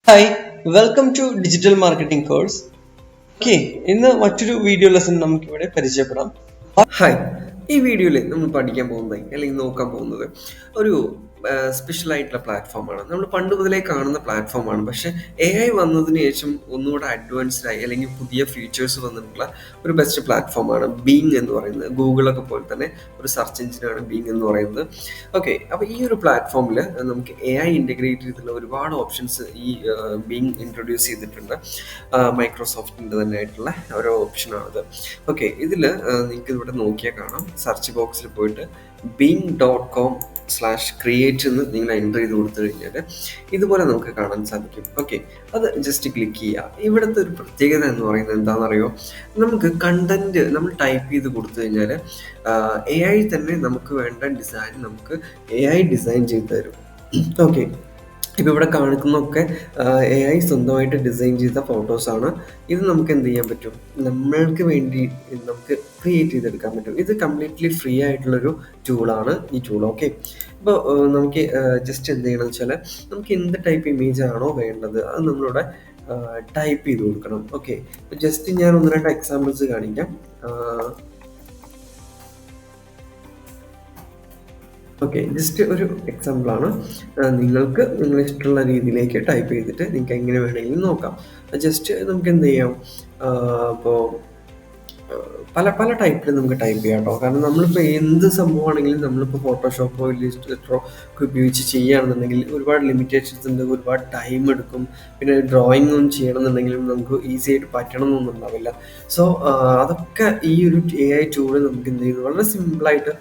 Hi welcome to digital marketing course. Okay, ഇന്ന് മറ്റൊരു video lesson നമുക്കിവിടെ പരിചയപ്പെടാം. ഹായ്, ഈ വീഡിയോയിൽ നമ്മൾ പഠിക്കാൻ പോകുന്നത് അല്ലെങ്കിൽ നോക്കാൻ പോകുന്നത് ഒരു സ്പെഷ്യൽ ആയിട്ടുള്ള പ്ലാറ്റ്ഫോമാണ്. നമ്മൾ പണ്ട് മുതലേ കാണുന്ന പ്ലാറ്റ്ഫോമാണ്. പക്ഷേ AI വന്നതിന് ശേഷം ഒന്നുകൂടെ അഡ്വാൻസ്ഡ് ആയി അല്ലെങ്കിൽ പുതിയ ഫീച്ചേഴ്സ് വന്നിട്ടുള്ള ഒരു ബെസ്റ്റ് പ്ലാറ്റ്ഫോമാണ് ബീങ് എന്ന് പറയുന്നത്. ഗൂഗിളൊക്കെ പോലെ തന്നെ ഒരു സെർച്ച് എഞ്ചിനാണ് ബീങ് എന്ന് പറയുന്നത്. ഓക്കെ, അപ്പോൾ ഈ ഒരു പ്ലാറ്റ്ഫോമിൽ നമുക്ക് AI ഇൻ്റഗ്രേറ്റ് ചെയ്തിട്ടുള്ള ഒരുപാട് ഓപ്ഷൻസ് ഈ ബീങ് ഇൻട്രൊഡ്യൂസ് ചെയ്തിട്ടുണ്ട്. മൈക്രോസോഫ്റ്റിൻ്റെ തന്നെ ആയിട്ടുള്ള ഓരോ ഓപ്ഷനാണത്. ഓക്കെ, ഇതിൽ നിങ്ങൾക്ക് ഇവിടെ നോക്കിയാൽ കാണാം. സെർച്ച് ബോക്സിൽ പോയിട്ട് bing.com/create എന്ന് നിങ്ങൾ എൻ്റർ ചെയ്ത് കൊടുത്തു കഴിഞ്ഞാൽ ഇതുപോലെ നമുക്ക് കാണാൻ സാധിക്കും. ഓക്കെ, അത് ജസ്റ്റ് ക്ലിക്ക് ചെയ്യുക. ഇവിടുത്തെ ഒരു പ്രത്യേകത എന്ന് പറയുന്നത് എന്താണെന്നറിയോ? നമുക്ക് കണ്ടന്റ് നമ്മൾ ടൈപ്പ് ചെയ്ത് കൊടുത്തു കഴിഞ്ഞാൽ AI തന്നെ നമുക്ക് വേണ്ട ഡിസൈൻ നമുക്ക് AI ഡിസൈൻ ചെയ്ത് തരും. ഓക്കെ, ഇപ്പോൾ ഇവിടെ കാണിക്കുന്നതൊക്കെ AI സ്വന്തമായിട്ട് ഡിസൈൻ ചെയ്ത ഫോട്ടോസാണ്. ഇത് നമുക്ക് എന്ത് ചെയ്യാൻ പറ്റും? നമ്മൾക്ക് വേണ്ടി നമുക്ക് ക്രിയേറ്റ് ചെയ്തെടുക്കാൻ പറ്റും. ഇത് കംപ്ലീറ്റ്ലി ഫ്രീ ആയിട്ടുള്ളൊരു ടൂളാണ് ഈ ടൂൾ. ഓക്കെ, ഇപ്പോൾ നമുക്ക് ജസ്റ്റ് എന്ത് ചെയ്യണമെന്ന് വെച്ചാൽ നമുക്ക് എന്ത് ടൈപ്പ് ഇമേജ് ആണോ വേണ്ടത് അത് നമ്മളിവിടെ ടൈപ്പ് ചെയ്ത് കൊടുക്കണം. ഓക്കെ, ഇപ്പോൾ ജസ്റ്റ് ഞാൻ ഒന്ന് രണ്ട് എക്സാമ്പിൾസ് കാണിക്കാം. ഓക്കെ, ജസ്റ്റ് ഒരു എക്സാമ്പിളാണ്. നിങ്ങൾക്ക് നിങ്ങളിഷ്ടമുള്ള രീതിയിലേക്ക് ടൈപ്പ് ചെയ്തിട്ട് നിങ്ങൾക്ക് എങ്ങനെ വേണമെങ്കിലും നോക്കാം. ജസ്റ്റ് നമുക്ക് എന്ത് ചെയ്യാം, ഇപ്പോൾ പല പല ടൈപ്പിൽ നമുക്ക് ടൈപ്പ് ചെയ്യാം കേട്ടോ. കാരണം നമ്മളിപ്പോൾ എന്ത് സംഭവമാണെങ്കിലും നമ്മളിപ്പോൾ ഫോട്ടോഷോപ്പോ ഇല്ലസ്ട്രേറ്ററോ ഒക്കെ ഉപയോഗിച്ച് ചെയ്യുകയാണെന്നുണ്ടെങ്കിൽ ഒരുപാട് ലിമിറ്റേഷൻസ് ഉണ്ട്, ഒരുപാട് ടൈം എടുക്കും. പിന്നെ ഡ്രോയിങ് ഒന്നും ചെയ്യണമെന്നുണ്ടെങ്കിലും നമുക്ക് ഈസി ആയിട്ട് പറ്റണമെന്നൊന്നും ഉണ്ടാവില്ല. സോ അതൊക്കെ ഈ ഒരു AI ടൂള് നമുക്ക് എന്ത് ചെയ്യുന്നു, വളരെ സിമ്പിളായിട്ട്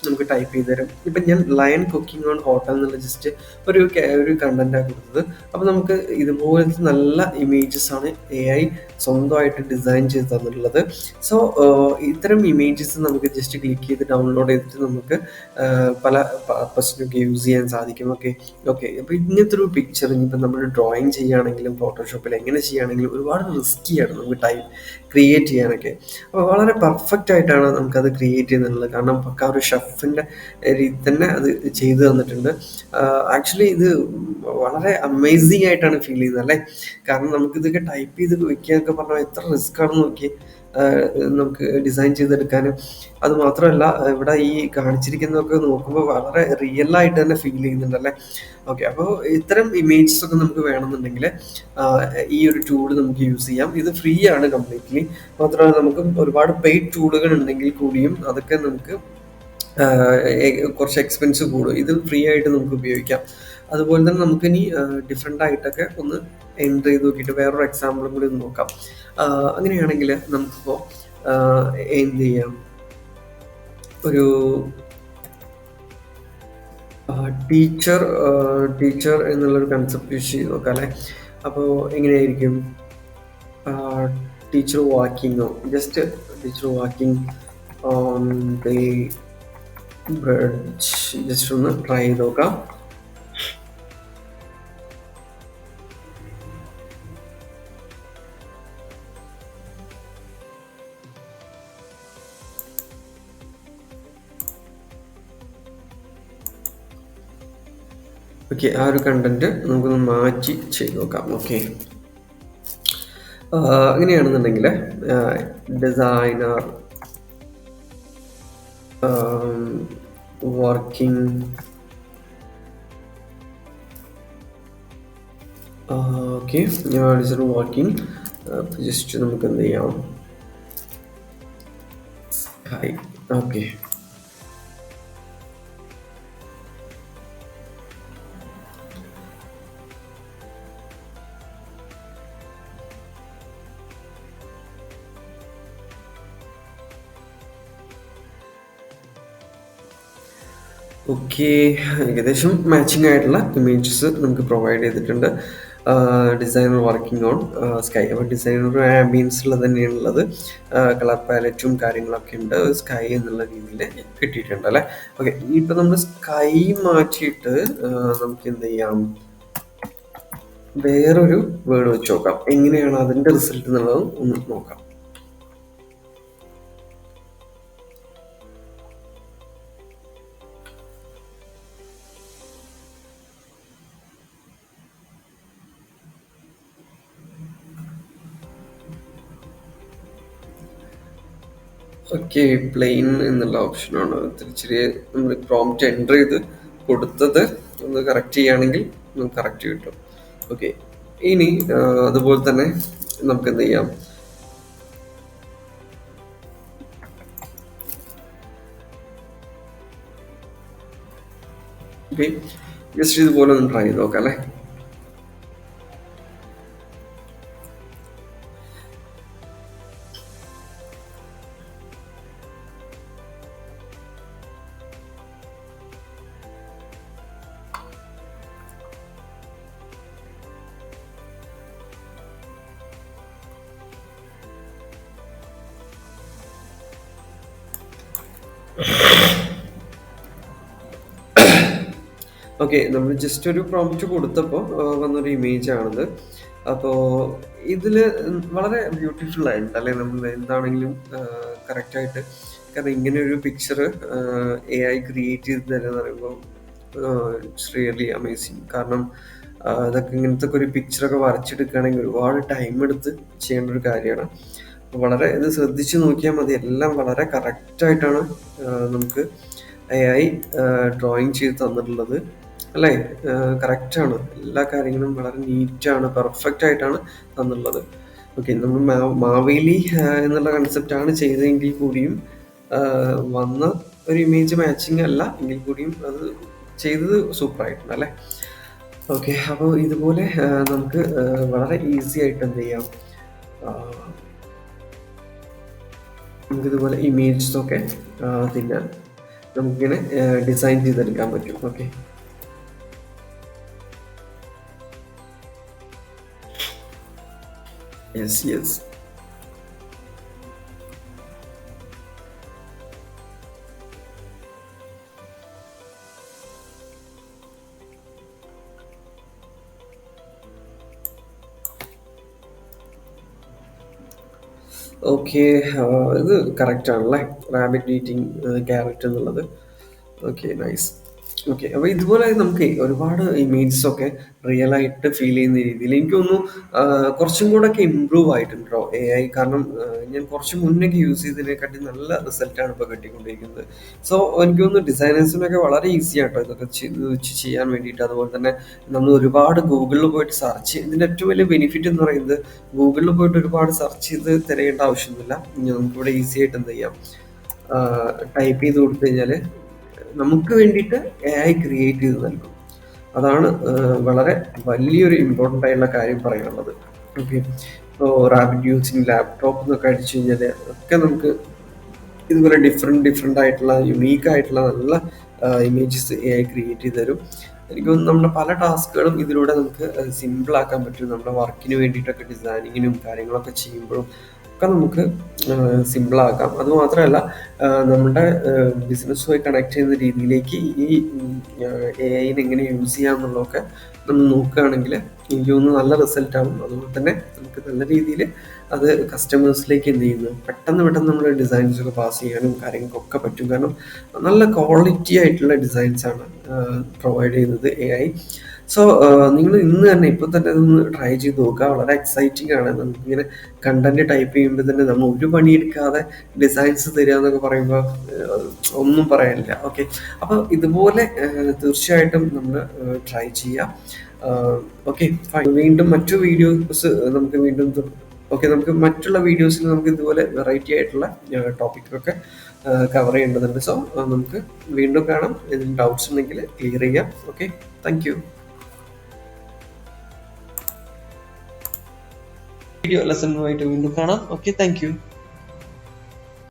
നമുക്ക് ടൈപ്പ് ചെയ്ത് തരും. ഇപ്പം ഞാൻ ലയൺ കുക്കിംഗ് ഓൺ ഹോട്ടൽ എന്നുള്ള ജസ്റ്റ് ഒരു കണ്ടൻറ്റാണ് കൊടുത്തത്. അപ്പോൾ നമുക്ക് ഇതുപോലത്തെ നല്ല ഇമേജസ് ആണ് AI സ്വന്തമായിട്ട് ഡിസൈൻ ചെയ്ത് തന്നിട്ടുള്ളത്. സോ ഇത്തരം ഇമേജസ് നമുക്ക് ജസ്റ്റ് ക്ലിക്ക് ചെയ്ത് ഡൗൺലോഡ് ചെയ്തിട്ട് നമുക്ക് പല പർപ്പസിനൊക്കെ യൂസ് ചെയ്യാൻ സാധിക്കും. ഓക്കെ ഓക്കെ അപ്പോൾ ഇങ്ങനത്തെ ഒരു പിക്ചർ ഇനിയിപ്പോൾ നമ്മൾ ഡ്രോയിങ് ചെയ്യുകയാണെങ്കിലും ഫോട്ടോഷോപ്പിൽ എങ്ങനെ ചെയ്യുകയാണെങ്കിലും ഒരുപാട് റിസ്ക്കിയാണ് നമുക്ക് ക്രിയേറ്റ് ചെയ്യാനൊക്കെ. അപ്പോൾ വളരെ പെർഫെക്റ്റ് ആയിട്ടാണ് നമുക്കത് ക്രിയേറ്റ് ചെയ്യുന്നുള്ളത്. കാരണം പക്ക ഒരു ഷെഫിൻ്റെ രീതി തന്നെ അത് ചെയ്തു തന്നിട്ടുണ്ട്. ആക്ച്വലി ഇത് വളരെ അമേസിങ് ആയിട്ടാണ് ഫീൽ ചെയ്യുന്നത് അല്ലേ? കാരണം നമുക്കിതൊക്കെ ടൈപ്പ് ചെയ്ത് വെക്കുക എന്നൊക്കെ പറഞ്ഞാൽ എത്ര റിസ്ക് ആണെന്ന് നോക്കി നമുക്ക് ഡിസൈൻ ചെയ്തെടുക്കാനും. അത് മാത്രമല്ല ഇവിടെ ഈ കാണിച്ചിരിക്കുന്നതൊക്കെ നോക്കുമ്പോൾ വളരെ റിയൽ ആയിട്ട് തന്നെ ഫീൽ ചെയ്യുന്നുണ്ടല്ലേ? ഓക്കെ, അപ്പോൾ ഇത്തരം ഇമേജസ് ഒക്കെ നമുക്ക് വേണമെന്നുണ്ടെങ്കിൽ ഈ ഒരു ടൂൾ നമുക്ക് യൂസ് ചെയ്യാം. ഇത് ഫ്രീ ആണ് കംപ്ലീറ്റ്ലി. മാത്രമല്ല നമുക്ക് ഒരുപാട് പെയ്ഡ് ടൂളുകൾ ഉണ്ടെങ്കിൽ കൂടിയും അതൊക്കെ നമുക്ക് കുറച്ച് എക്സ്പെൻസ് കൂടും. ഇത് ഫ്രീ ആയിട്ട് നമുക്ക് ഉപയോഗിക്കാം. അതുപോലെ തന്നെ നമുക്കിനി ഡിഫറെൻ്റ് ആയിട്ടൊക്കെ ഒന്ന് എൻ്റർ ചെയ്ത് നോക്കിയിട്ട് വേറൊരു എക്സാമ്പിളും കൂടി ഒന്ന് നോക്കാം. അങ്ങനെയാണെങ്കിൽ നമുക്കിപ്പോൾ എന്ത് ചെയ്യാം, ഒരു ടീച്ചർ ടീച്ചർ എന്നുള്ളൊരു കൺസെപ്റ്റ് യൂസ് ചെയ്ത് നോക്കാം അല്ലേ? അപ്പോൾ എങ്ങനെയായിരിക്കും, ടീച്ചർ വാക്കിങ്ങോ, just teacher walking on the bridge just ഒന്ന് ട്രൈ ചെയ്ത് നോക്കാം. ഓക്കെ, ആ ഒരു കണ്ടന്റ് നമുക്കൊന്ന് മാറ്റി ചെയ്ത് നോക്കാം. ഓക്കെ, അങ്ങനെയാണെന്നുണ്ടെങ്കിൽ designer working okay, designer working just നമുക്ക് എന്ത് ചെയ്യാം, ഹായ്. ഓക്കെ, ഓക്കെ, ഏകദേശം മാച്ചിങ് ആയിട്ടുള്ള ഇമേജസ് നമുക്ക് പ്രൊവൈഡ് ചെയ്തിട്ടുണ്ട്. Designer working on sky. അപ്പോൾ ഡിസൈനർ ആംബിയൻസുള്ളത് തന്നെയാണുള്ളത്. കളർ പാലറ്റും കാര്യങ്ങളൊക്കെ ഉണ്ട്. സ്കൈ എന്നുള്ള രീതിയിൽ കിട്ടിയിട്ടുണ്ട് അല്ലേ? ഓക്കെ, ഇനിയിപ്പോൾ നമ്മൾ സ്കൈ മാറ്റിയിട്ട് നമുക്ക് എന്ത് ചെയ്യാം, വേറൊരു വേർഡ് വെച്ച് നോക്കാം. എങ്ങനെയാണ് അതിൻ്റെ റിസൾട്ട് എന്നുള്ളത് ഒന്ന് നോക്കാം. ഓക്കെ, പ്ലെയിൻ എന്നുള്ള ഓപ്ഷനാണ് ഇച്ചിരി നമ്മൾ പ്രോംപ്റ്റ് എൻ്റർ ചെയ്ത് കൊടുത്തത് ഒന്ന് കറക്റ്റ് ചെയ്യുകയാണെങ്കിൽ നമുക്ക് കറക്റ്റ് കിട്ടും. ഓക്കെ, ഇനി അതുപോലെ തന്നെ നമുക്ക് എന്ത് ചെയ്യാം, ഓക്കെ ജസ്റ്റ് ഇതുപോലെ ഒന്ന് ട്രൈ ചെയ്ത് നോക്കാം അല്ലേ. ഓക്കെ, നമ്മൾ ജസ്റ്റ് ഒരു പ്രോംപ്റ്റ് കൊടുത്തപ്പോൾ വന്നൊരു ഇമേജ് ആണിത്. അപ്പോൾ ഇതിൽ വളരെ ബ്യൂട്ടിഫുൾ ആയിട്ടുണ്ട് അല്ലെ, നമ്മൾ എന്താണെങ്കിലും കറക്റ്റായിട്ട്. കാരണം ഇങ്ങനെ ഒരു പിക്ചർ AI ക്രിയേറ്റ് ചെയ്ത് തരുന്ന പറയുമ്പോൾ ഇറ്റ്സ് റിയലി അമേസിങ്. കാരണം ഇതൊക്കെ ഇങ്ങനത്തെ ഒരു പിക്ചറൊക്കെ വരച്ചെടുക്കുകയാണെങ്കിൽ ഒരുപാട് ടൈം എടുത്ത് ചെയ്യേണ്ട ഒരു കാര്യമാണ്. അപ്പോൾ വളരെ ഇത് ശ്രദ്ധിച്ച് നോക്കിയാൽ മതി, എല്ലാം വളരെ കറക്റ്റായിട്ടാണ് നമുക്ക് AI ഡ്രോയിങ് ചെയ്ത് തന്നിട്ടുള്ളത് അല്ലേ. കറക്റ്റാണ്, എല്ലാ കാര്യങ്ങളും വളരെ നീറ്റാണ്, പെർഫെക്റ്റ് ആയിട്ടാണ് തന്നിട്ടുള്ളത്. ഓക്കെ, നമ്മൾ മാവേലി എന്നുള്ള കൺസെപ്റ്റാണ് ചെയ്തതെങ്കിൽ കൂടിയും വന്ന ഒരു ഇമേജ് മാച്ചിങ് അല്ല എങ്കിൽ കൂടിയും അത് ചെയ്തത് സൂപ്പറായിട്ടുണ്ട് അല്ലേ. ഓക്കെ, അപ്പോൾ ഇതുപോലെ നമുക്ക് വളരെ ഈസി ആയിട്ട് എന്ത് ചെയ്യാം, നമുക്കിതുപോലെ ഇമേജസൊക്കെ പിന്നെ നമുക്കിങ്ങനെ ഡിസൈൻ ചെയ്തെടുക്കാൻ പറ്റും. Okay, yes yes. ഓക്കെ, ഇത് കറക്റ്റ് ആണല്ലേ, റാബിറ്റ് ഈറ്റിംഗ് ക്യാരറ്റ് എന്നുള്ളത്. Okay, nice. ഓക്കെ, അപ്പോൾ ഇതുപോലെ നമുക്ക് ഒരുപാട് ഇമേജസ് ഒക്കെ റിയൽ ആയിട്ട് ഫീൽ ചെയ്യുന്ന രീതിയിൽ എനിക്ക് തോന്നുന്നു കുറച്ചും കൂടെ ഒക്കെ ഇമ്പ്രൂവ് ആയിട്ടുണ്ടോ AI. കാരണം ഞാൻ കുറച്ച് മുന്നേക്ക് യൂസ് ചെയ്തതിനെക്കാട്ടി നല്ല റിസൾട്ടാണ് ഇപ്പോൾ കിട്ടിക്കൊണ്ടിരിക്കുന്നത്. സോ എനിക്ക് തോന്നുന്നു ഡിസൈനേഴ്സിനൊക്കെ വളരെ ഈസി ആട്ടോ ഇതൊക്കെ ചെയ്യാൻ വേണ്ടിയിട്ട്. അതുപോലെ തന്നെ നമ്മൾ ഒരുപാട് ഗൂഗിളിൽ പോയിട്ട് സെർച്ച്, ഇതിൻ്റെ ഏറ്റവും വലിയ ബെനിഫിറ്റ് എന്ന് പറയുന്നത് ഗൂഗിളിൽ പോയിട്ട് ഒരുപാട് സെർച്ച് ചെയ്ത് തിരയേണ്ട ആവശ്യമൊന്നുമില്ല. നമുക്കിവിടെ ഈസി ആയിട്ട് എന്ത് ചെയ്യാം, ടൈപ്പ് ചെയ്ത് കൊടുത്തു കഴിഞ്ഞാൽ നമുക്ക് വേണ്ടിയിട്ട് AI ക്രിയേറ്റ് ചെയ്ത് നൽകും. അതാണ് വളരെ വലിയൊരു ഇമ്പോർട്ടൻ്റ് ആയിട്ടുള്ള കാര്യം പറയാനുള്ളത്. ഓക്കെ, ഇപ്പോൾ റാബിറ്റ് യൂസിങ് ലാപ്ടോപ്പ് എന്നൊക്കെ അടിച്ചു കഴിഞ്ഞാൽ ഒക്കെ നമുക്ക് ഇതുപോലെ ഡിഫറെൻ്റ് ആയിട്ടുള്ള യുണീക്ക് ആയിട്ടുള്ള നല്ല ഇമേജസ് AI ക്രിയേറ്റ് ചെയ്ത് തരും. എനിക്ക് തോന്നുന്നു നമ്മുടെ പല ടാസ്കുകളും ഇതിലൂടെ നമുക്ക് സിമ്പിളാക്കാൻ പറ്റും. നമ്മുടെ വർക്കിന് വേണ്ടിയിട്ടൊക്കെ ഡിസൈനിങ്ങിനും കാര്യങ്ങളൊക്കെ ചെയ്യുമ്പോഴും ഒക്കെ നമുക്ക് സിമ്പിളാക്കാം. അതുമാത്രമല്ല നമ്മുടെ ബിസിനസ്സുമായി കണക്ട് ചെയ്യുന്ന രീതിയിലേക്ക് ഈ AI-നെ എങ്ങനെ യൂസ് ചെയ്യാം എന്നുള്ളതൊക്കെ നമ്മൾ നോക്കുകയാണെങ്കിൽ എനിക്ക് തോന്നുന്നു നല്ല റിസൾട്ടാവും. അതുപോലെ തന്നെ നമുക്ക് നല്ല രീതിയിൽ അത് കസ്റ്റമേഴ്സിലേക്ക് എന്ത് ചെയ്യുന്നു, പെട്ടെന്ന് നമ്മുടെ ഡിസൈൻസൊക്കെ പാസ് ചെയ്യാനും കാര്യങ്ങൾക്കൊക്കെ പറ്റും. കാരണം നല്ല ക്വാളിറ്റി ആയിട്ടുള്ള ഡിസൈൻസാണ് പ്രൊവൈഡ് ചെയ്യുന്നത് AI. സോ നിങ്ങൾ ഇന്ന് തന്നെ ഇപ്പോൾ തന്നെ അതൊന്ന് ട്രൈ ചെയ്ത് നോക്കുക. വളരെ എക്സൈറ്റിംഗ് ആണ്. നമുക്കിങ്ങനെ കണ്ടന്റ് ടൈപ്പ് ചെയ്യുമ്പോൾ തന്നെ നമ്മൾ ഒരു പണിയെടുക്കാതെ ഡിസൈൻസ് തരിക എന്നൊക്കെ പറയുമ്പോൾ ഒന്നും പറയാനില്ല. ഓക്കെ, അപ്പോൾ ഇതുപോലെ തീർച്ചയായിട്ടും നമ്മൾ ട്രൈ ചെയ്യാം. ഓക്കെ, വീണ്ടും മറ്റു വീഡിയോസ് നമുക്ക് വീണ്ടും നമുക്ക് മറ്റുള്ള വീഡിയോസിൽ നമുക്ക് ഇതുപോലെ വെറൈറ്റി ആയിട്ടുള്ള ടോപ്പിക്കൊക്കെ കവർ ചെയ്യേണ്ടതുണ്ട്. സോ നമുക്ക് വീണ്ടും കാണാം. എന്തെങ്കിലും ഡൗട്ട്സ് ഉണ്ടെങ്കിൽ ക്ലിയർ ചെയ്യാം. Okay, thank you. വീഡിയോ ലെസണുമായിട്ട് വീണ്ടും കാണാം. Okay, thank you.